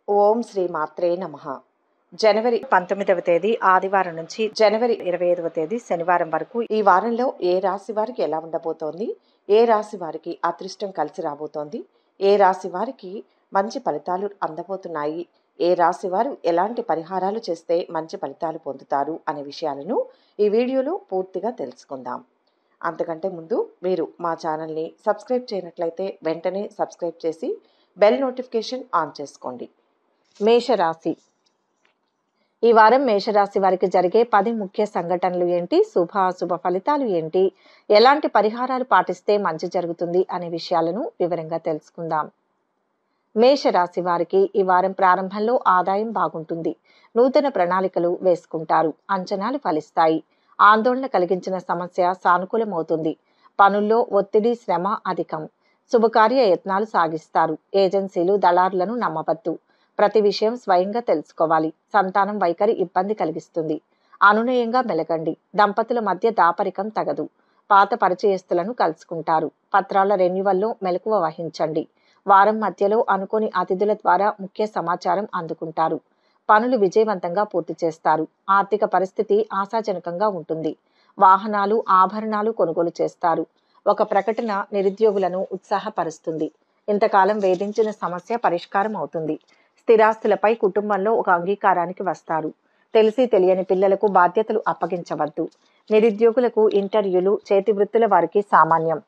ఓం శ్రీ మాత్రే నమః. జనవరి 19వ తేదీ ఆదివారం నుంచి జనవరి 25వ తేదీ శనివారం వరకు ఈ వారంలో ఏ రాశి వారికి ఎలా ఉండబోతోంది, ఏ రాశి వారికి అదృష్టం కలిసి రాబోతోంది, ఏ రాశి వారికి మంచి ఫలితాలు అందబోతున్నాయి, ఏ రాశి వారు ఎలాంటి పరిహారాలు చేస్తే మంచి ఫలితాలు పొందుతారు అనే విషయాలను ఈ వీడియోలో పూర్తిగా తెలుసుకుందాం. అంతకంటే ముందు మీరు మా ఛానల్ని సబ్స్క్రైబ్ చేయనట్లయితే వెంటనే సబ్స్క్రైబ్ చేసి బెల్ నోటిఫికేషన్ ఆన్ చేసుకోండి. మేషరాశి. ఈ వారం మేషరాశి వారికి జరిగే 10 ముఖ్య సంఘటనలు ఏంటి, శుభాశుభ ఫలితాలు ఏంటి, ఎలాంటి పరిహారాలు పాటిస్తే మంచి జరుగుతుంది అనే విషయాలను వివరంగా తెలుసుకుందాం. మేషరాశి వారికి ఈ వారం ప్రారంభంలో ఆదాయం బాగుంటుంది. నూతన ప్రణాళికలు వేసుకుంటారు. అంచనాలు ఫలిస్తాయి. ఆందోళన కలిగించిన సమస్య సానుకూలమవుతుంది. పనుల్లో ఒత్తిడి, శ్రమ అధికం. శుభకార్య యత్నాలు సాగిస్తారు. ఏజెన్సీలు, దళారులను నమ్మవద్దు. ప్రతి విషయం స్వయంగా తెలుసుకోవాలి. సంతానం వైఖరి ఇబ్బంది కలిగిస్తుంది. అనునయంగా మెలగండి. దంపతుల మధ్య దాపరికం తగదు. పాత పరిచయస్తులను కలుసుకుంటారు. పత్రాల రెన్యువల్లో మెలకువ వహించండి. వారం మధ్యలో అనుకోని అతిథుల ద్వారా ముఖ్య సమాచారం అందుకుంటారు. పనులు విజయవంతంగా పూర్తి చేస్తారు. ఆర్థిక పరిస్థితి ఆశాజనకంగా ఉంటుంది. వాహనాలు, ఆభరణాలు కొనుగోలు చేస్తారు. ఒక ప్రకటన నిరుద్యోగులను ఉత్సాహపరుస్తుంది. ఇంతకాలం వేధించిన సమస్య పరిష్కారం అవుతుంది. స్థిరాస్తులపై కుటుంబంలో ఒక అంగీకారానికి వస్తారు. తెలిసి తెలియని పిల్లలకు బాధ్యతలు అప్పగించవద్దు. నిరుద్యోగులకు ఇంటర్వ్యూలు, చేతి వృత్తుల వారికి సామాన్యం.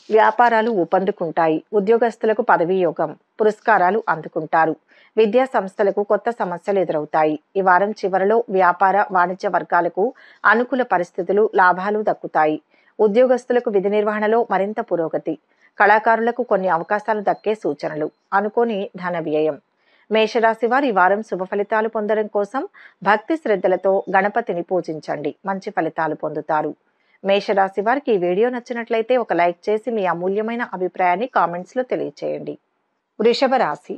వ్యాపారాలు ఊపందుకుంటాయి. ఉద్యోగస్తులకు పదవీ యోగం. పురస్కారాలు అందుకుంటారు. విద్యా సంస్థలకు కొత్త సమస్యలు ఎదురవుతాయి. ఈ వారం చివరిలో వ్యాపార, వాణిజ్య వర్గాలకు అనుకూల పరిస్థితులు, లాభాలు దక్కుతాయి. ఉద్యోగస్తులకు విధి నిర్వహణలో మరింత పురోగతి. కళాకారులకు కొన్ని అవకాశాలు దక్కే సూచనలు. అనుకోని ధన వ్యయం. మేషరాశి వారు ఈ వారం శుభ ఫలితాలు పొందడం కోసం భక్తి శ్రద్ధలతో గణపతిని పూజించండి. మంచి ఫలితాలు పొందుతారు. మేషరాశి వారికి ఈ వీడియో నచ్చినట్లయితే ఒక లైక్ చేసి మీ అమూల్యమైన అభిప్రాయాన్ని కామెంట్స్లో తెలియచేయండి. వృషభ రాశి.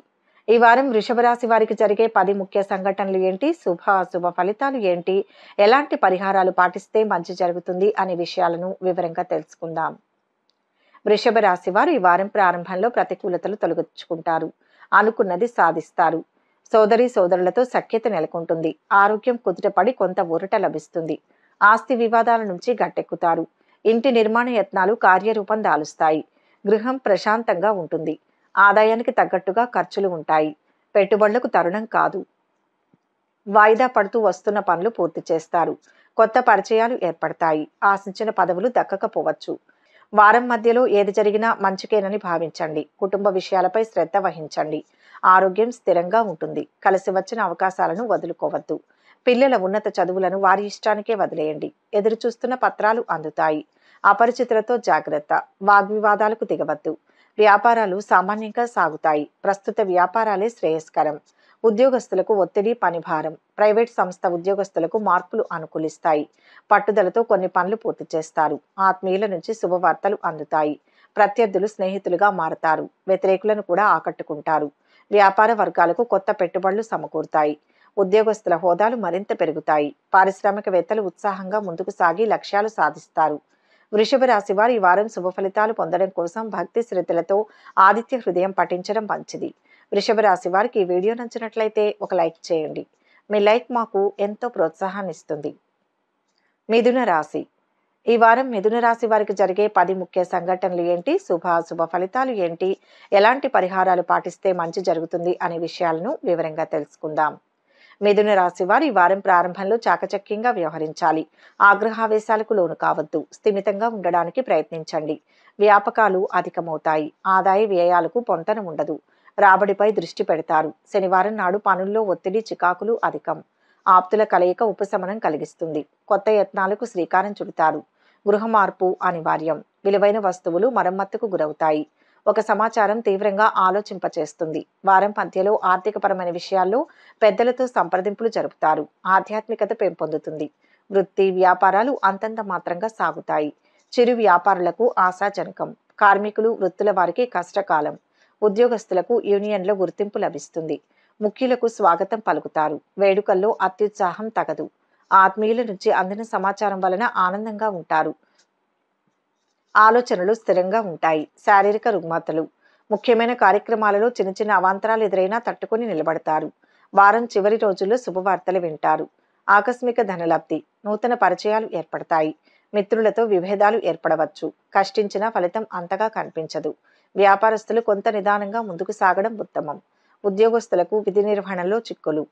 ఈ వారం వృషభ రాశి వారికి జరిగే 10 ముఖ్య సంఘటనలు ఏంటి, శుభాశుభ ఫలితాలు ఏంటి, ఎలాంటి పరిహారాలు పాటిస్తే మంచి జరుగుతుంది అనే విషయాలను వివరంగా తెలుసుకుందాం. వృషభ రాశి వారు ఈ వారం ప్రారంభంలో ప్రతికూలతలు తొలగించుకుంటారు. అనుకున్నది సాధిస్తారు. సోదరి సోదరులతో సఖ్యత నెలకొంటుంది. ఆరోగ్యం కుదుటపడి కొంత ఊరట లభిస్తుంది. ఆస్తి వివాదాల నుంచి గట్టెక్కుతారు. ఇంటి నిర్మాణ యత్నాలు కార్యరూపం దాలుస్తాయి. గృహం ప్రశాంతంగా ఉంటుంది. ఆదాయానికి తగ్గట్టుగా ఖర్చులు ఉంటాయి. పెట్టుబడులకు తరుణం కాదు. వాయిదా పడుతూ వస్తున్న పనులు పూర్తి చేస్తారు. కొత్త పరిచయాలు ఏర్పడతాయి. ఆశించిన పదవులు దక్కకపోవచ్చు. వారం మధ్యలో ఏది జరిగినా మంచికేనని భావించండి. కుటుంబ విషయాలపై శ్రద్ధ వహించండి. ఆరోగ్యం స్థిరంగా ఉంటుంది. కలిసి వచ్చిన అవకాశాలను వదులుకోవద్దు. పిల్లల ఉన్నత చదువులను వారి ఇష్టానికే వదిలేయండి. ఎదురు చూస్తున్న పత్రాలు అందుతాయి. అపరిచితులతో జాగ్రత్త. వాగ్వివాదాలకు దిగవద్దు. వ్యాపారాలు సామాన్యంగా సాగుతాయి. ప్రస్తుత వ్యాపారాలే శ్రేయస్కరం. ఉద్యోగస్తులకు ఒత్తిడి, పనిభారం. ప్రైవేట్ సంస్థ ఉద్యోగస్తులకు మార్పులు అనుకూలిస్తాయి. పట్టుదలతో కొన్ని పనులు పూర్తి చేస్తారు. ఆత్మీయుల నుంచి శుభవార్తలు అందుతాయి. ప్రత్యర్థులు స్నేహితులుగా మారతారు. వ్యతిరేకులను కూడా ఆకట్టుకుంటారు. వ్యాపార వర్గాలకు కొత్త పెట్టుబడులు సమకూరుతాయి. ఉద్యోగస్తుల హోదాలు మరింత పెరుగుతాయి. పారిశ్రామికవేత్తలు ఉత్సాహంగా ముందుకు సాగి లక్ష్యాలు సాధిస్తారు. వృషభ రాశి వారు ఈ వారం శుభ ఫలితాలు పొందడం కోసం భక్తి శ్రద్ధలతో ఆదిత్య హృదయం పఠించడం మంచిది. వృషభ రాశి వారికి ఈ వీడియో నచ్చినట్లయితే ఒక లైక్ చేయండి. మీ లైక్ మాకు ఎంతో ప్రోత్సాహాన్ని ఇస్తుంది. మిథున రాశి. ఈ వారం మిథున రాశి వారికి జరిగే 10 ముఖ్య సంఘటనలు ఏంటి, శుభాశుభ ఫలితాలు ఏంటి, ఎలాంటి పరిహారాలు పాటిస్తే మంచి జరుగుతుంది అనే విషయాలను వివరంగా తెలుసుకుందాం. మిథున రాశి వారు ఈ వారం ప్రారంభంలో చాకచక్యంగా వ్యవహరించాలి. ఆగ్రహావేశాలకు లోను కావద్దు. స్థిమితంగా ఉండడానికి ప్రయత్నించండి. వ్యాపకాలు అధికమవుతాయి. ఆదాయ వ్యయాలకు పొంతన ఉండదు. రాబడిపై దృష్టి పెడతారు. శనివారం నాడు పనుల్లో ఒత్తిడి, చికాకులు అధికం. ఆప్తుల కలయిక ఉపశమనం కలిగిస్తుంది. కొత్త యత్నాలకు శ్రీకారం చుడతారు. గృహ మార్పు అనివార్యం. విలువైన వస్తువులు మరమ్మతుకు గురవుతాయి. ఒక సమాచారం తీవ్రంగా ఆలోచింపచేస్తుంది. వారం మధ్యలో ఆర్థికపరమైన విషయాల్లో పెద్దలతో సంప్రదింపులు జరుపుతారు. ఆధ్యాత్మికత పెంపొందుతుంది. వృత్తి, వ్యాపారాలు అంతంత మాత్రంగా సాగుతాయి. చిరు వ్యాపారులకు ఆశాజనకం. కార్మికులు, వృత్తుల వారికి కష్టకాలం. ఉద్యోగస్తులకు యూనియన్లో గుర్తింపు లభిస్తుంది. ముఖ్యులకు స్వాగతం పలుకుతారు. వేడుకల్లో అత్యుత్సాహం తగదు. ఆత్మీయుల నుంచి అందిన సమాచారం వలన ఆనందంగా ఉంటారు. ఆలోచనలు స్థిరంగా ఉంటాయి. శారీరక రుగ్మతలు. ముఖ్యమైన కార్యక్రమాలలో చిన్న చిన్న అవాంతరాలు ఎదురైనా తట్టుకుని నిలబడతారు. వారం చివరి రోజుల్లో శుభవార్తలు వింటారు. ఆకస్మిక ధనలబ్ధి, నూతన పరిచయాలు ఏర్పడతాయి. మిత్రులతో విభేదాలు ఏర్పడవచ్చు. కష్టించిన ఫలితం అంతగా కనిపించదు. వ్యాపారస్తులు కొంత నిదానంగా ముందుకు సాగడం ఉత్తమం. ఉద్యోగస్తులకు విధి నిర్వహణలో చిక్కులు.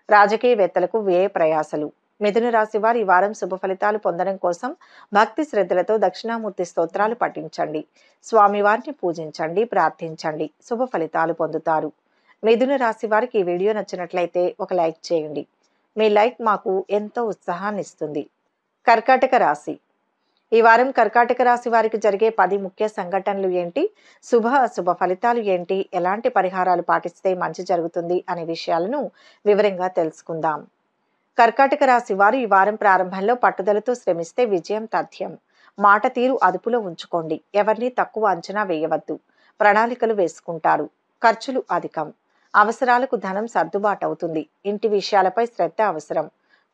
రాజకీయవేత్తలకు వ్యయ ప్రయాసలు. మిథున రాశి వారు ఈ వారం శుభ ఫలితాలు పొందడం కోసం భక్తి శ్రద్ధలతో దక్షిణామూర్తి స్తోత్రాలు పఠించండి. స్వామివారిని పూజించండి, ప్రార్థించండి. శుభ ఫలితాలు పొందుతారు. మిథున రాశి వారికి ఈ వీడియో నచ్చినట్లయితే ఒక లైక్ చేయండి. మీ లైక్ మాకు ఎంతో ఉత్సాహాన్ని ఇస్తుంది. కర్కాటక రాశి. ఈ వారం కర్కాటక రాశి వారికి జరిగే 10 ముఖ్య సంఘటనలు ఏంటి, శుభ అశుభ ఫలితాలు ఏంటి, ఎలాంటి పరిహారాలు పాటిస్తే మంచి జరుగుతుంది అనే విషయాలను వివరంగా తెలుసుకుందాం. కర్కాటక రాశి వారు ఈ వారం ప్రారంభంలో పట్టుదలతో శ్రమిస్తే విజయం తథ్యం. మాట తీరు అదుపులో ఉంచుకోండి. ఎవరిని తక్కువ అంచనా వేయవద్దు. ప్రణాళికలు వేసుకుంటారు. ఖర్చులు అధికం. అవసరాలకు ధనం సర్దుబాటు అవుతుంది. ఇంటి విషయాలపై శ్రద్ధ అవసరం.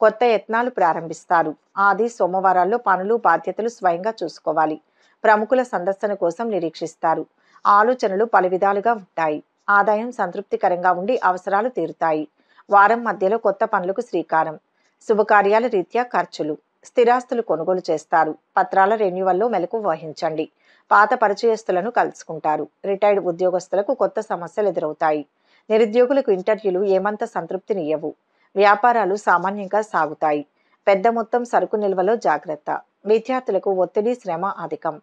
కొత్త యత్నాలు ప్రారంభిస్తారు. ఆది సోమవారాల్లో పనులు బాధ్యతలు స్వయంగా చూసుకోవాలి. ప్రముఖుల సందర్శన కోసం నిరీక్షిస్తారు. ఆలోచనలు పలు విధాలుగా ఉంటాయి. ఆదాయం సంతృప్తికరంగా ఉండి అవసరాలు తీరుతాయి. వారం మధ్యలో కొత్త పనులకు శ్రీకారం. శుభకార్యాల రీత్యా ఖర్చులు. స్థిరాస్తులు కొనుగోలు చేస్తారు. పత్రాల రెన్యువల్లో మెలకు వహించండి. పాత పరిచయస్తులను కలుసుకుంటారు. రిటైర్డ్ ఉద్యోగస్తులకు కొత్త సమస్యలు ఎదురవుతాయి. నిరుద్యోగులకు ఇంటర్వ్యూలు ఏమంత సంతృప్తినియ్యవు. వ్యాపారాలు సామాన్యంగా సాగుతాయి. పెద్ద మొత్తం సరుకు నిల్వలో జాగ్రత్త. విద్యార్థులకు ఒత్తిడి శ్రమ అధికం.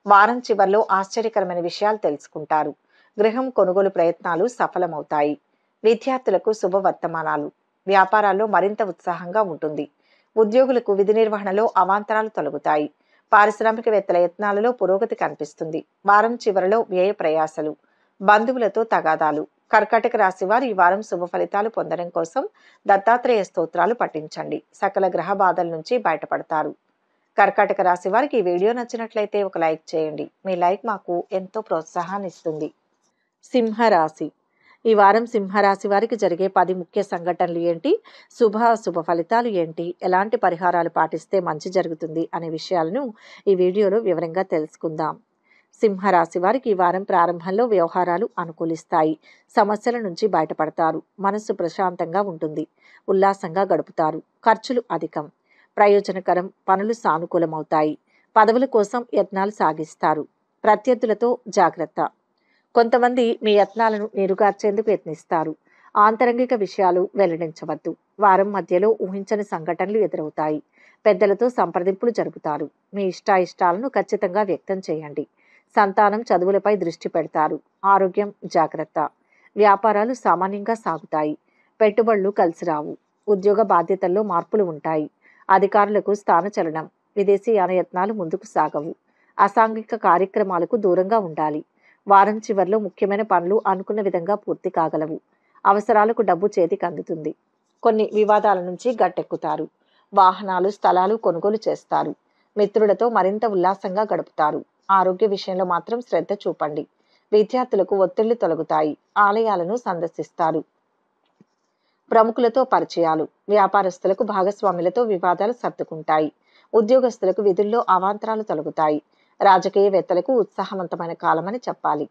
వారం చివర్లో ఆశ్చర్యకరమైన విషయాలు తెలుసుకుంటారు. గృహం కొనుగోలు ప్రయత్నాలు సఫలమవుతాయి. విద్యార్థులకు శుభవర్తమానాలు. వ్యాపారాల్లో మరింత ఉత్సాహంగా ఉంటుంది. ఉద్యోగులకు విధి నిర్వహణలో అవాంతరాలు తొలగుతాయి. పారిశ్రామికవేత్తల యత్నాలలో పురోగతి కనిపిస్తుంది. వారం చివరలో వ్యయ ప్రయాసలు. బంధువులతో తగాదాలు. కర్కాటక రాశి వారు ఈ వారం శుభ ఫలితాలు పొందడం కోసం దత్తాత్రేయ స్తోత్రాలు పఠించండి. సకల గ్రహ బాధల నుంచి బయటపడతారు. కర్కాటక రాశి వారికి ఈ వీడియో నచ్చినట్లయితే ఒక లైక్ చేయండి. మీ లైక్ మాకు ఎంతో ప్రోత్సాహాన్ని ఇస్తుంది. సింహరాశి. ఈ వారం సింహరాశి వారికి జరిగే 10 ముఖ్య సంఘటనలు ఏంటి, శుభ అశుభ ఫలితాలు ఏంటి, ఎలాంటి పరిహారాలు పాటిస్తే మంచి జరుగుతుంది అనే విషయాలను ఈ వీడియోలో వివరంగా తెలుసుకుందాం. సింహరాశి వారికి ఈ వారం ప్రారంభంలో వ్యవహారాలు అనుకూలిస్తాయి. సమస్యల నుంచి బయటపడతారు. మనస్సు ప్రశాంతంగా ఉంటుంది. ఉల్లాసంగా గడుపుతారు. ఖర్చులు అధికం. ప్రయోజనకరం. పనులు సానుకూలమవుతాయి. పదవుల కోసం యత్నాలు సాగిస్తారు. ప్రత్యర్థులతో జాగ్రత్త. కొంతమంది మీ యత్నాలను నీరుగార్చేందుకు యత్నిస్తారు. ఆంతరంగిక విషయాలు వెల్లడించవద్దు. వారం మధ్యలో ఊహించని సంఘటనలు ఎదురవుతాయి. పెద్దలతో సంప్రదింపులు జరుపుతారు. మీ ఇష్టాయిష్టాలను ఖచ్చితంగా వ్యక్తం చేయండి. సంతానం చదువులపై దృష్టి పెడతారు. ఆరోగ్యం జాగ్రత్త. వ్యాపారాలు సామాన్యంగా సాగుతాయి. పెట్టుబడులు కలిసిరావు. ఉద్యోగ బాధ్యతల్లో మార్పులు ఉంటాయి. అధికారులకు స్థానచలనం. విదేశీ యానయత్నాలు ముందుకు సాగవు. అసాంఘిక కార్యక్రమాలకు దూరంగా ఉండాలి. వారం చివర్లో ముఖ్యమైన పనులు అనుకున్న విధంగా పూర్తి కాగలవు. అవసరాలకు డబ్బు చేతికి అందుతుంది. కొన్ని వివాదాల నుంచి గట్టెక్కుతారు. వాహనాలు స్థలాలు కొనుగోలు చేస్తారు. మిత్రులతో మరింత ఉల్లాసంగా గడుపుతారు. ఆరోగ్య విషయంలో మాత్రం శ్రద్ధ చూపండి. విద్యార్థులకు ఒత్తిళ్లు తొలగుతాయి. ఆలయాలను సందర్శిస్తారు. ప్రముఖులతో పరిచయాలు. వ్యాపారస్తులకు భాగస్వాములతో వివాదాలు సర్దుకుంటాయి. ఉద్యోగస్తులకు విధుల్లో అవాంతరాలు తొలగుతాయి. రాజకీయవేత్తలకు ఉత్సాహవంతమైన కాలమని చెప్పాలి.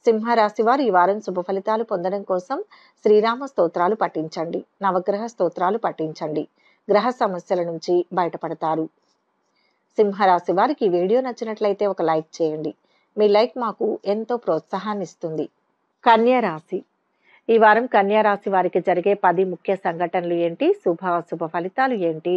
సింహరాశి వారు ఈ వారం శుభ ఫలితాలు పొందడం కోసం శ్రీరామ స్తోత్రాలు పఠించండి. నవగ్రహ స్తోత్రాలు పఠించండి. గ్రహ సమస్యల నుంచి బయటపడతారు. సింహరాశి వారికి ఈ వీడియో నచ్చినట్లయితే ఒక లైక్ చేయండి. మీ లైక్ మాకు ఎంతో ప్రోత్సాహాన్ని ఇస్తుంది. కన్యా రాశి. ఈ వారం కన్యా రాశి వారికి జరిగే 10 ముఖ్య సంఘటనలు ఏంటి, శుభ అశుభ ఫలితాలు ఏంటి,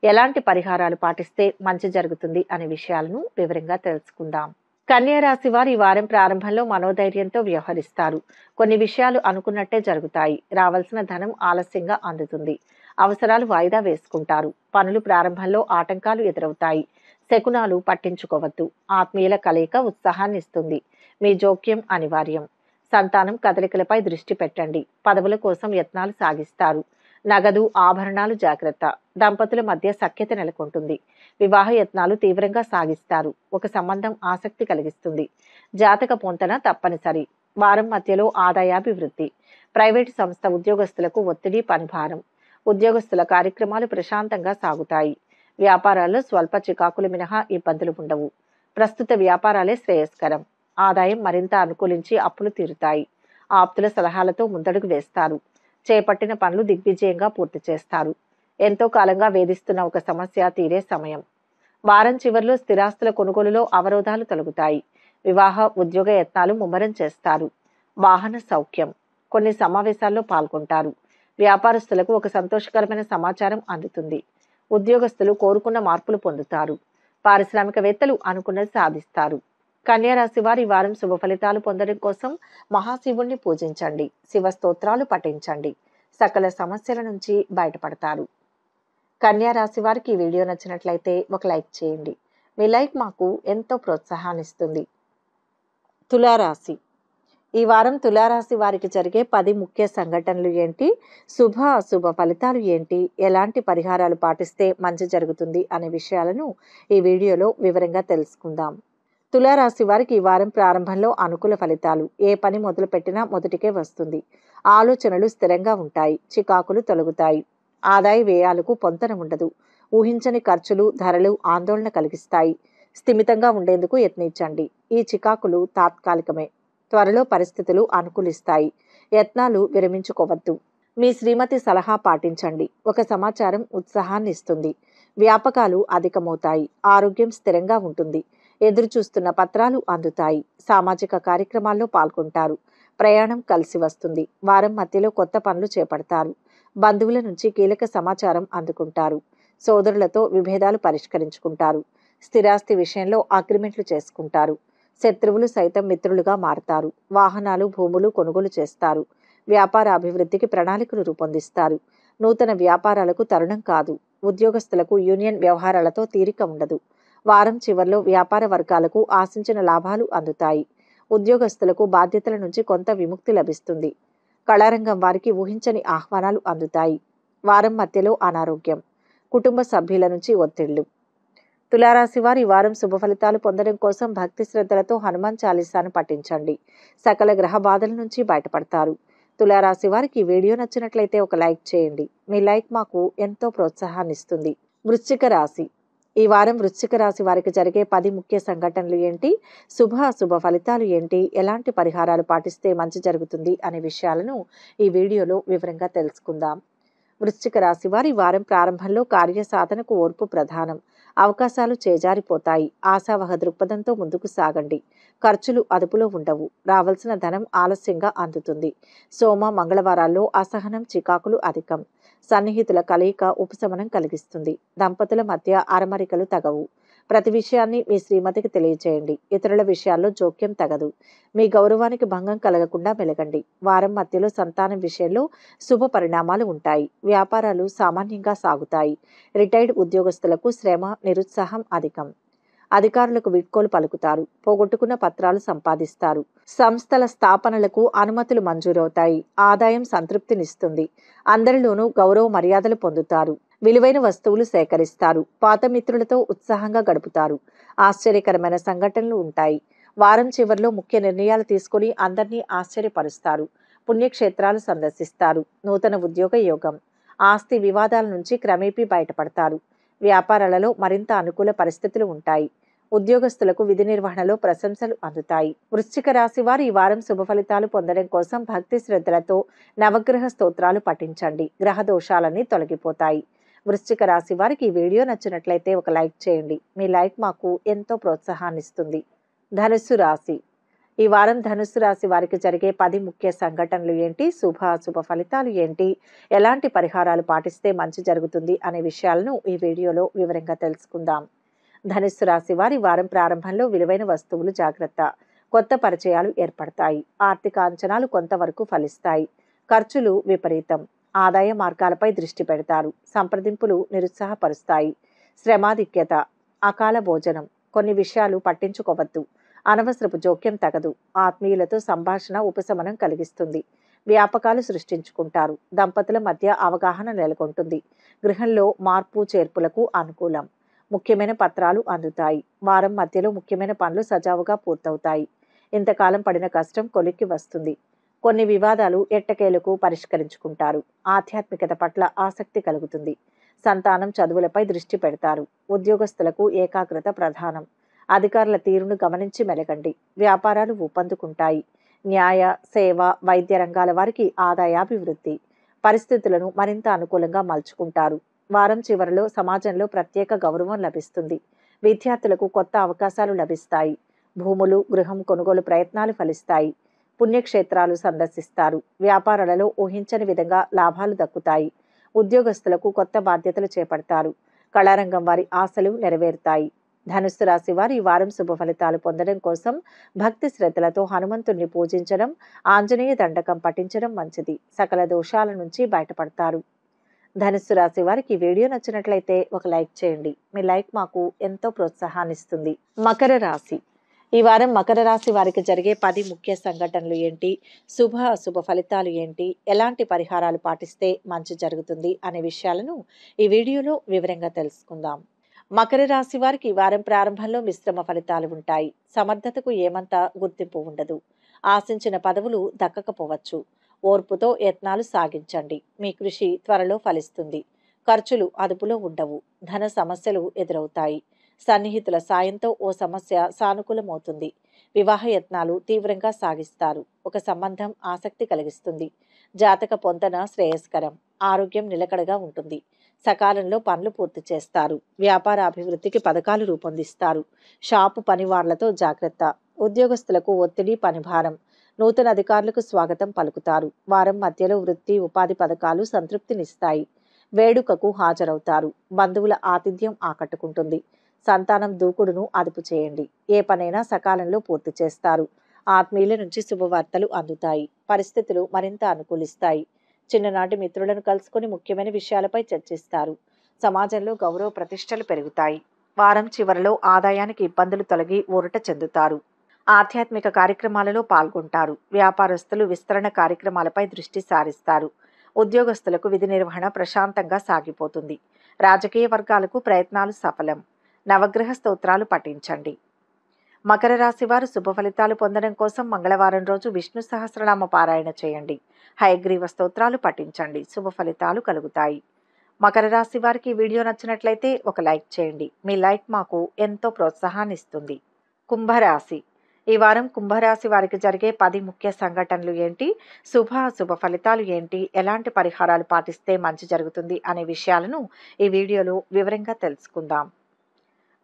ఎలాంటి పరిహారాలు పాటిస్తే మంచి జరుగుతుంది అనే విషయాలను వివరంగా తెలుసుకుందాం. కన్యా రాశి వారు ఈ వారం ప్రారంభంలో మనోధైర్యంతో వ్యవహరిస్తారు. కొన్ని విషయాలు అనుకున్నట్టే జరుగుతాయి. రావాల్సిన ధనం ఆలస్యంగా అందుతుంది. అవసరాలు వాయిదా వేసుకుంటారు. పనులు ప్రారంభంలో ఆటంకాలు ఎదురవుతాయి. శకునాలు పట్టించుకోవద్దు. ఆత్మీయుల కలయిక ఉత్సాహాన్ని ఇస్తుంది. మీ జోక్యం అనివార్యం. సంతానం కదలికలపై దృష్టి పెట్టండి. పదవుల కోసం యత్నాలు సాగిస్తారు. నగదు ఆభరణాలు జాగ్రత్త. దంపతుల మధ్య సఖ్యత నెలకొంటుంది. వివాహ యత్నాలు తీవ్రంగా సాగిస్తారు. ఒక సంబంధం ఆసక్తి కలిగిస్తుంది. జాతక పొంతన తప్పనిసరి. వారం మధ్యలో ఆదాయాభివృద్ధి. ప్రైవేటు సంస్థ ఉద్యోగస్తులకు ఒత్తిడి పనిభారం. ఉద్యోగస్తుల కార్యక్రమాలు ప్రశాంతంగా సాగుతాయి. వ్యాపారాల్లో స్వల్ప చికాకులు మినహా ఇబ్బందులు ఉండవు. ప్రస్తుత వ్యాపారాలే శ్రేయస్కరం. ఆదాయం మరింత అనుకూలించి అప్పులు తీరుతాయి. ఆప్తుల సలహాలతో ముందడుగు వేస్తారు. చేపట్టిన పనులు దిగ్విజయంగా పూర్తి చేస్తారు. ఎంతో కాలంగా వేధిస్తున్న ఒక సమస్య తీరే సమయం. వారం చివర్లో స్థిరాస్తుల కొనుగోలులో అవరోధాలు తొలగుతాయి. వివాహ ఉద్యోగ యత్నాలు ముమ్మరం చేస్తారు. వాహన సౌఖ్యం. కొన్ని సమావేశాల్లో పాల్గొంటారు. వ్యాపారస్తులకు ఒక సంతోషకరమైన సమాచారం అందుతుంది. ఉద్యోగస్తులు కోరుకున్న మార్పులు పొందుతారు. పారిశ్రామికవేత్తలు అనుకున్నది సాధిస్తారు. కన్యా రాశి వారు ఈ వారం శుభ ఫలితాలు పొందడం కోసం మహాశివుణ్ణి పూజించండి. శివ స్తోత్రాలు పఠించండి. సకల సమస్యల నుంచి బయటపడతారు. కన్యా రాశి వారికి ఈ వీడియో నచ్చినట్లయితే ఒక లైక్ చేయండి. మీ లైక్ మాకు ఎంతో ప్రోత్సాహాన్ని ఇస్తుంది. తులారాశి. ఈ వారం తులారాశి వారికి జరిగే 10 ముఖ్య సంఘటనలు ఏంటి, శుభ అశుభ ఫలితాలు ఏంటి, ఎలాంటి పరిహారాలు పాటిస్తే మంచి జరుగుతుంది అనే విషయాలను ఈ వీడియోలో వివరంగా తెలుసుకుందాం. తులారాశి వారికి ఈ వారం ప్రారంభంలో అనుకూల ఫలితాలు. ఏ పని మొదలు పెట్టినా మొదటికే వస్తుంది. ఆలోచనలు స్థిరంగా ఉంటాయి. చికాకులు తొలగుతాయి. ఆదాయ వ్యయాలకు పొంతన ఉండదు. ఊహించని ఖర్చులు, ధరలు ఆందోళన కలిగిస్తాయి. స్థిమితంగా ఉండేందుకు యత్నించండి. ఈ చికాకులు తాత్కాలికమే. త్వరలో పరిస్థితులు అనుకూలిస్తాయి. యత్నాలు విరమించుకోవద్దు. మీ శ్రీమతి సలహా పాటించండి. ఒక సమాచారం ఉత్సాహాన్ని ఇస్తుంది. వ్యాపకాలు అధికమవుతాయి. ఆరోగ్యం స్థిరంగా ఉంటుంది. ఎదురు చూస్తున్న పత్రాలు అందుతాయి. సామాజిక కార్యక్రమాల్లో పాల్గొంటారు. ప్రయాణం కలిసి వస్తుంది. వారం మధ్యలో కొత్త పనులు చేపడతారు. బంధువుల నుంచి కీలక సమాచారం అందుకుంటారు. సోదరులతో విభేదాలు పరిష్కరించుకుంటారు. స్థిరాస్తి విషయంలో అగ్రిమెంట్లు చేసుకుంటారు. శత్రువులు సైతం మిత్రులుగా మారతారు. వాహనాలు, భూములు కొనుగోలు చేస్తారు. వ్యాపార అభివృద్ధికి ప్రణాళికలు రూపొందిస్తారు. నూతన వ్యాపారాలకు తరుణం కాదు. ఉద్యోగస్తులకు యూనియన్ వ్యవహారాలతో తీరిక ఉండదు. వారం చివర్లో వ్యాపార వర్గాలకు ఆశించిన లాభాలు అందుతాయి. ఉద్యోగస్తులకు బాధ్యతల నుంచి కొంత విముక్తి లభిస్తుంది. కళారంగం వారికి ఊహించని ఆహ్వానాలు అందుతాయి. వారం మధ్యలో అనారోగ్యం. కుటుంబ సభ్యుల నుంచి ఒత్తిళ్లు. తులారాశి వారు ఈ వారం శుభ ఫలితాలు పొందడం కోసం భక్తి శ్రద్ధలతో హనుమాన్ చాలీసాను పఠించండి. సకల గ్రహ బాధల నుంచి బయటపడతారు. తులారాశి వారికి ఈ వీడియో నచ్చినట్లయితే ఒక లైక్ చేయండి. మీ లైక్ మాకు ఎంతో ప్రోత్సాహాన్ని ఇస్తుంది. వృశ్చిక రాశి. ఈ వారం వృశ్చిక రాశి వారికి జరిగే 10 ముఖ్య సంఘటనలు ఏంటి, శుభ అశుభ ఫలితాలు ఏంటి, ఎలాంటి పరిహారాలు పాటిస్తే మంచి జరుగుతుంది అనే విషయాలను ఈ వీడియోలో వివరంగా తెలుసుకుందాం. వృశ్చిక రాశి వారి వారం ప్రారంభంలో కార్యసాధనకు ఓర్పు ప్రధానం. అవకాశాలు చేజారిపోతాయి. ఆశావహ దృక్పథంతో ముందుకు సాగండి. ఖర్చులు అదుపులో ఉండవు. రావాల్సిన ధనం ఆలస్యంగా అందుతుంది. సోమ, మంగళవారాల్లో అసహనం, చికాకులు అధికం. సన్నిహితుల కలయిక ఉపశమనం కలిగిస్తుంది. దంపతుల మధ్య అరమరికలు తగవు. ప్రతి విషయాన్ని మీ శ్రీమతికి తెలియచేయండి. ఇతరుల విషయాల్లో జోక్యం తగదు. మీ గౌరవానికి భంగం కలగకుండా మెలగండి. వారం మధ్యలో సంతానం విషయంలో శుభ పరిణామాలు ఉంటాయి. వ్యాపారాలు సామాన్యంగా సాగుతాయి. రిటైర్డ్ ఉద్యోగస్తులకు శ్రమ, నిరుత్సాహం అధికం. అధికారులకు వీడ్కోలు పలుకుతారు. పోగొట్టుకున్న పత్రాలు సంపాదిస్తారు. సంస్థల స్థాపనలకు అనుమతులు మంజూరవుతాయి. ఆదాయం సంతృప్తినిస్తుంది. అందరిలోనూ గౌరవ మర్యాదలు పొందుతారు. విలువైన వస్తువులు సేకరిస్తారు. పాత మిత్రులతో ఉత్సాహంగా గడుపుతారు. ఆశ్చర్యకరమైన సంఘటనలు ఉంటాయి. వారం చివర్లో ముఖ్య నిర్ణయాలు తీసుకుని అందరినీ ఆశ్చర్యపరుస్తారు. పుణ్యక్షేత్రాలు సందర్శిస్తారు. నూతన ఉద్యోగ యోగం. ఆస్తి వివాదాల నుంచి క్రమేపీ బయటపడతారు. వ్యాపారాలలో మరింత అనుకూల పరిస్థితులు ఉంటాయి. ఉద్యోగస్తులకు విధి నిర్వహణలో ప్రశంసలు అందుతాయి. వృశ్చిక రాశి వారు ఈ వారం శుభ ఫలితాలు పొందడం కోసం భక్తి శ్రద్ధలతో నవగ్రహ స్తోత్రాలు పఠించండి. గ్రహ దోషాలన్నీ తొలగిపోతాయి. వృశ్చిక రాశి వారికి ఈ వీడియో నచ్చినట్లయితే ఒక లైక్ చేయండి. మీ లైక్ మాకు ఎంతో ప్రోత్సాహాన్ని ఇస్తుంది. ధనుస్సు రాశి. ఈ వారం ధనుస్సు రాశి వారికి జరిగే 10 ముఖ్య సంఘటనలు ఏంటి, శుభ అశుభ ఫలితాలు ఏంటి, ఎలాంటి పరిహారాలు పాటిస్తే మంచి జరుగుతుంది అనే విషయాలను ఈ వీడియోలో వివరంగా తెలుసుకుందాం. ధనుస్సు రాశి వారి వారం ప్రారంభంలో విలువైన వస్తువులు జాగ్రత్త. కొత్త పరిచయాలు ఏర్పడతాయి. ఆర్థిక అంచనాలు కొంతవరకు ఫలిస్తాయి. ఖర్చులు విపరీతం. ఆదాయ మార్గాలపై దృష్టి పెడతారు. సంప్రదింపులు నిరుత్సాహపరుస్తాయి. శ్రమాధిక్యత. అకాల భోజనం. కొన్ని విషయాలు పట్టించుకోవద్దు. అనవసరపు జోక్యం తగదు. ఆత్మీయులతో సంభాషణ ఉపశమనం కలిగిస్తుంది. వ్యాపకాలు సృష్టించుకుంటారు. దంపతుల మధ్య అవగాహన నెలకొంటుంది. గృహంలో మార్పు చేర్పులకు అనుకూలం. ముఖ్యమైన పత్రాలు అందుతాయి. వారం మధ్యలో ముఖ్యమైన పనులు సజావుగా పూర్తవుతాయి. ఇంతకాలం పడిన కష్టం కొలిక్కి వస్తుంది. కొన్ని వివాదాలు ఎట్టకేలకు పరిష్కరించుకుంటారు. ఆధ్యాత్మికత పట్ల ఆసక్తి కలుగుతుంది. సంతానం చదువులపై దృష్టి పెడతారు. ఉద్యోగస్తులకు ఏకాగ్రత ప్రధానం. అధికారుల తీరును గమనించి మెలగండి. వ్యాపారాలు ఊపందుకుంటాయి. న్యాయ, సేవ, వైద్య రంగాల వారికి ఆదాయాభివృద్ధి. పరిస్థితులను మరింత అనుకూలంగా మలుచుకుంటారు. వారం చివరిలో సమాజంలో ప్రత్యేక గౌరవం లభిస్తుంది. విద్యార్థులకు కొత్త అవకాశాలు లభిస్తాయి. భూములు, గృహం కొనుగోలు ప్రయత్నాలు ఫలిస్తాయి. పుణ్యక్షేత్రాలు సందర్శిస్తారు. వ్యాపారాలలో ఊహించని విధంగా లాభాలు దక్కుతాయి. ఉద్యోగస్తులకు కొత్త బాధ్యతలు చేపడతారు. కళారంగం వారి ఆశలు నెరవేరుతాయి. ధనుస్సు రాశి వారు ఈ వారం శుభ ఫలితాలు పొందడం కోసం భక్తి శ్రద్ధలతో హనుమంతుణ్ణి పూజించడం, ఆంజనేయ దండకం పఠించడం మంచిది. సకల దోషాల నుంచి బయటపడతారు. ధనుస్సు రాశి వారికి ఈ వీడియో నచ్చినట్లయితే ఒక లైక్ చేయండి. మీ లైక్ మాకు ఎంతో ప్రోత్సాహాన్ని ఇస్తుంది. మకర రాశి. ఈ వారం మకర రాశి వారికి జరిగే 10 ముఖ్య సంఘటనలు ఏంటి, శుభ అశుభ ఫలితాలు ఏంటి, ఎలాంటి పరిహారాలు పాటిస్తే మంచి జరుగుతుంది అనే విషయాలను ఈ వీడియోలో వివరంగా తెలుసుకుందాం. మకర రాశి వారికి ఈ వారం ప్రారంభంలో మిశ్రమ ఫలితాలు ఉంటాయి. సమర్థతకు ఏమంత గుర్తింపు ఉండదు. ఆశించిన పదవులు దక్కకపోవచ్చు. ఓర్పుతో యత్నాలు సాగించండి. మీ కృషి త్వరలో ఫలిస్తుంది. ఖర్చులు అదుపులో ఉండవు. ధన సమస్యలు ఎదురవుతాయి. సన్నిహితుల సాయంతో ఓ సమస్య సానుకూలమవుతుంది. వివాహ యత్నాలు తీవ్రంగా సాగిస్తారు. ఒక సంబంధం ఆసక్తి కలిగిస్తుంది. జాతక పొంతన శ్రేయస్కరం. ఆరోగ్యం నిలకడగా ఉంటుంది. సకాలంలో పనులు పూర్తి చేస్తారు. వ్యాపార అభివృద్ధికి పథకాలు రూపొందిస్తారు. షాపు పనివార్లతో జాగ్రత్త. ఉద్యోగస్తులకు ఒత్తిడి, పనిభారం. నూతన అధికారులకు స్వాగతం పలుకుతారు. వారం మధ్యలో వృత్తి, ఉపాధి పథకాలు సంతృప్తినిస్తాయి. వేడుకకు హాజరవుతారు. బంధువుల ఆతిథ్యం ఆకట్టుకుంటుంది. సంతానం దూకుడును అదుపు చేయండి. ఏ పనైనా సకాలంలో పూర్తి చేస్తారు. ఆత్మీయుల నుంచి శుభవార్తలు అందుతాయి. పరిస్థితులు మరింత అనుకూలిస్తాయి. చిన్ననాటి మిత్రులను కలుసుకొని ముఖ్యమైన విషయాలపై చర్చిస్తారు. సమాజంలో గౌరవ ప్రతిష్టలు పెరుగుతాయి. వారం చివరిలో ఆదాయానికి ఇబ్బందులు తొలగి ఊరట చెందుతారు. ఆధ్యాత్మిక కార్యక్రమాలలో పాల్గొంటారు. వ్యాపారస్తులు విస్తరణ కార్యక్రమాలపై దృష్టి సారిస్తారు. ఉద్యోగస్తులకు విధి నిర్వహణ ప్రశాంతంగా సాగిపోతుంది. రాజకీయ వర్గాలకు ప్రయత్నాలు సఫలం. నవగ్రహ స్తోత్రాలు పఠించండి. మకర రాశి వారు శుభ ఫలితాలు పొందడం కోసం మంగళవారం రోజు విష్ణు సహస్రనామ పారాయణ చేయండి. హయగ్రీవ స్తోత్రాలు పఠించండి. శుభ ఫలితాలు కలుగుతాయి. మకర రాశి వారికి ఈ వీడియో నచ్చినట్లయితే ఒక లైక్ చేయండి. మీ లైక్ మాకు ఎంతో ప్రోత్సాహాన్ని ఇస్తుంది. కుంభరాశి. ఈ వారం కుంభరాశి వారికి జరిగే 10 ముఖ్య సంఘటనలు ఏంటి, శుభ అశుభ ఫలితాలు ఏంటి, ఎలాంటి పరిహారాలు పాటిస్తే మంచి జరుగుతుంది అనే విషయాలను ఈ వీడియోలో వివరంగా తెలుసుకుందాం.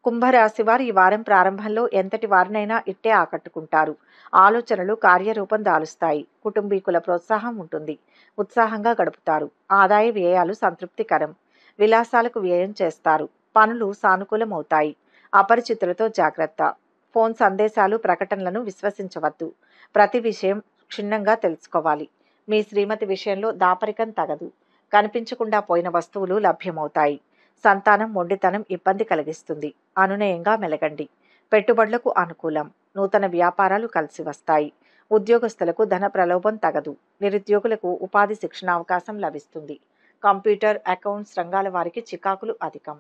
కుంభరాశి వారు ఈ వారం ప్రారంభంలో ఎంతటి వారినైనా ఇట్టే ఆకట్టుకుంటారు. ఆలోచనలు కార్యరూపం దాలుస్తాయి. కుటుంబీకుల ప్రోత్సాహం ఉంటుంది. ఉత్సాహంగా గడుపుతారు. ఆదాయ వ్యయాలు సంతృప్తికరం. విలాసాలకు వ్యయం చేస్తారు. పనులు సానుకూలమవుతాయి. అపరిచితులతో జాగ్రత్త. ఫోన్ సందేశాలు, ప్రకటనలను విశ్వసించవద్దు. ప్రతి విషయం క్షుణ్ణంగా తెలుసుకోవాలి. మీ శ్రీమతి విషయంలో దాపరికం తగదు. కనిపించకుండా పోయిన వస్తువులు లభ్యమవుతాయి. సంతానం మొండితనం ఇబ్బంది కలిగిస్తుంది. అనునయంగా మెలగండి. పెట్టుబడులకు అనుకూలం. నూతన వ్యాపారాలు కలిసి వస్తాయి. ఉద్యోగస్తులకు ధన ప్రలోభం తగదు. నిరుద్యోగులకు ఉపాధి శిక్షణ అవకాశం లభిస్తుంది. కంప్యూటర్, అకౌంట్స్ రంగాల వారికి చికాకులు అధికం.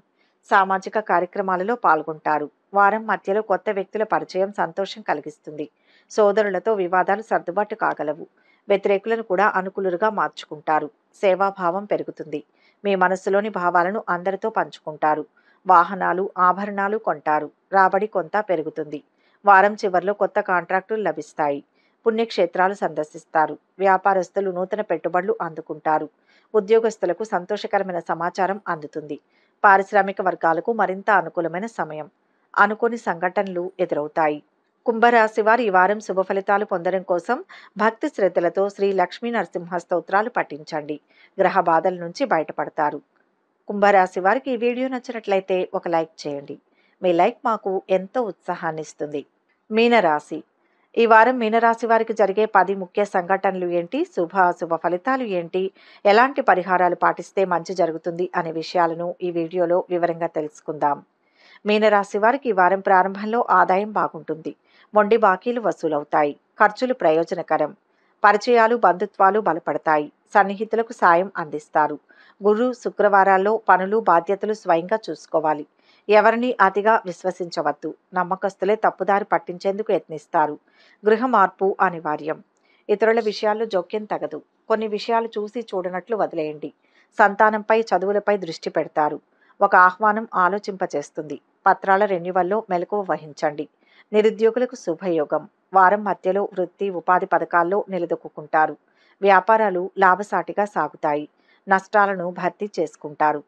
సామాజిక కార్యక్రమాలలో పాల్గొంటారు. వారం మధ్యలో కొత్త వ్యక్తుల పరిచయం సంతోషం కలిగిస్తుంది. సోదరులతో వివాదాలు సర్దుబాటు కాగలవు. వ్యతిరేకులను కూడా అనుకూలుగా మార్చుకుంటారు. సేవాభావం పెరుగుతుంది. మీ మనస్సులోని భావాలను అందరితో పంచుకుంటారు. వాహనాలు, ఆభరణాలు కొంటారు. రాబడి కొంత పెరుగుతుంది. వారం చివరిలో కొత్త కాంట్రాక్టులు లభిస్తాయి. పుణ్యక్షేత్రాలు సందర్శిస్తారు. వ్యాపారస్తులు నూతన పెట్టుబడులు అందుకుంటారు. ఉద్యోగస్తులకు సంతోషకరమైన సమాచారం అందుతుంది. పారిశ్రామిక వర్గాలకు మరింత అనుకూలమైన సమయం. అనుకోని సంఘటనలు ఎదురవుతాయి. కుంభరాశి వారు ఈ వారం శుభ ఫలితాలు పొందడం కోసం భక్తి శ్రద్ధలతో శ్రీ లక్ష్మీ నరసింహ స్తోత్రాలు పఠించండి. గ్రహ బాధల నుంచి బయటపడతారు. కుంభరాశి వారికి ఈ వీడియో నచ్చినట్లయితే ఒక లైక్ చేయండి. మీ లైక్ మాకు ఎంతో ఉత్సాహాన్ని ఇస్తుంది. మీనరాశి. ఈ వారం మీనరాశి వారికి జరిగే 10 ముఖ్య సంఘటనలు ఏంటి, శుభ అశుభ ఫలితాలు ఏంటి, ఎలాంటి పరిహారాలు పాటిస్తే మంచి జరుగుతుంది అనే విషయాలను ఈ వీడియోలో వివరంగా తెలుసుకుందాం. మీనరాశి వారికి ఈ వారం ప్రారంభంలో ఆదాయం బాగుంటుంది. మొండి బాకీలు వసూలవుతాయి. ఖర్చులు ప్రయోజనకరం. పరిచయాలు, బంధుత్వాలు బలపడతాయి. సన్నిహితులకు సాయం అందిస్తారు. గురు, శుక్రవారాల్లో పనులు, బాధ్యతలు స్వయంగా చూసుకోవాలి. ఎవరిని అతిగా విశ్వసించవద్దు. నమ్మకస్తులే తప్పుదారి పట్టించేందుకు యత్నిస్తారు. గృహ మార్పు అనివార్యం. ఇతరుల విషయాల్లో జోక్యం తగదు. కొన్ని విషయాలు చూసి చూడనట్లు వదిలేయండి. సంతానంపై, చదువులపై దృష్టి పెడతారు. ఒక ఆహ్వానం ఆలోచింపచేస్తుంది. పత్రాల రెన్యువల్లో మెలకువ వహించండి. నిరుద్యోగులకు శుభయోగం. వారం మధ్యలో వృత్తి ఉపాధి పథకాల్లో నిలదొక్కుంటారు. వ్యాపారాలు లాభసాటిగా సాగుతాయి. నష్టాలను భర్తీ చేసుకుంటారు.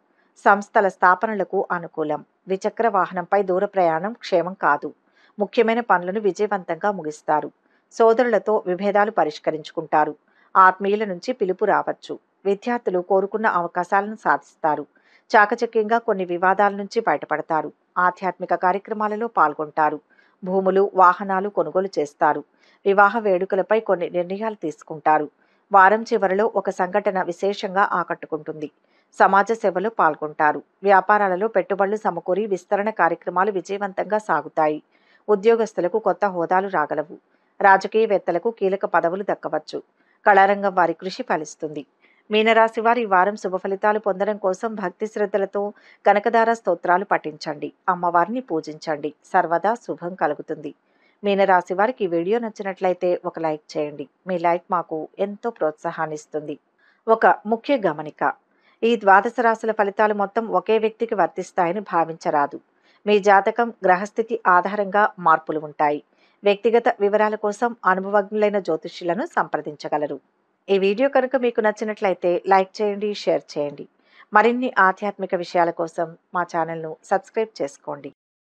సంస్థల స్థాపనలకు అనుకూలం. ద్విచక్ర వాహనంపై దూర ప్రయాణం క్షేమం కాదు. ముఖ్యమైన పనులను విజయవంతంగా ముగిస్తారు. సోదరులతో విభేదాలు పరిష్కరించుకుంటారు. ఆత్మీయుల నుంచి పిలుపు రావచ్చు. విద్యార్థులు కోరుకున్న అవకాశాలను సాధిస్తారు. చాకచక్యంగా కొన్ని వివాదాల నుంచి బయటపడతారు. ఆధ్యాత్మిక కార్యక్రమాలలో పాల్గొంటారు. భూములు వాహనాలు కొనుగోలు చేస్తారు. వివాహ వేడుకలపై కొన్ని నిర్ణయాలు తీసుకుంటారు. వారం చివరిలో ఒక సంఘటన విశేషంగా ఆకట్టుకుంటుంది. సమాజ సేవలో పాల్గొంటారు. వ్యాపారాలలో పెట్టుబడులు సమకూరి విస్తరణ కార్యక్రమాలు విజయవంతంగా సాగుతాయి. ఉద్యోగస్తులకు కొత్త హోదాలు రాగలవు. రాజకీయవేత్తలకు కీలక పదవులు దక్కవచ్చు. కళారంగం వారి కృషి ఫలిస్తుంది. మీనరాశి వారి ఈ వారం శుభ ఫలితాలు పొందడం కోసం భక్తి శ్రద్ధలతో కనకదార స్తోత్రాలు పఠించండి. అమ్మవారిని పూజించండి. సర్వదా శుభం కలుగుతుంది. మీనరాశి వారికి ఈ వీడియో నచ్చినట్లయితే ఒక లైక్ చేయండి. మీ లైక్ మాకు ఎంతో ప్రోత్సాహాన్ని ఇస్తుంది. ఒక ముఖ్య గమనిక: ఈ ద్వాదశ రాశుల ఫలితాలు మొత్తం ఒకే వ్యక్తికి వర్తిస్తాయని భావించరాదు. మీ జాతకం గ్రహస్థితి ఆధారంగా మార్పులు ఉంటాయి. వ్యక్తిగత వివరాల కోసం అనుభవజ్ఞులైన జ్యోతిష్యులను సంప్రదించగలరు. ఈ వీడియో కనుక మీకు నచ్చినట్లయితే లైక్ చేయండి, షేర్ చేయండి. మరిన్ని ఆధ్యాత్మిక విషయాల కోసం మా ఛానల్ను సబ్స్క్రైబ్ చేసుకోండి.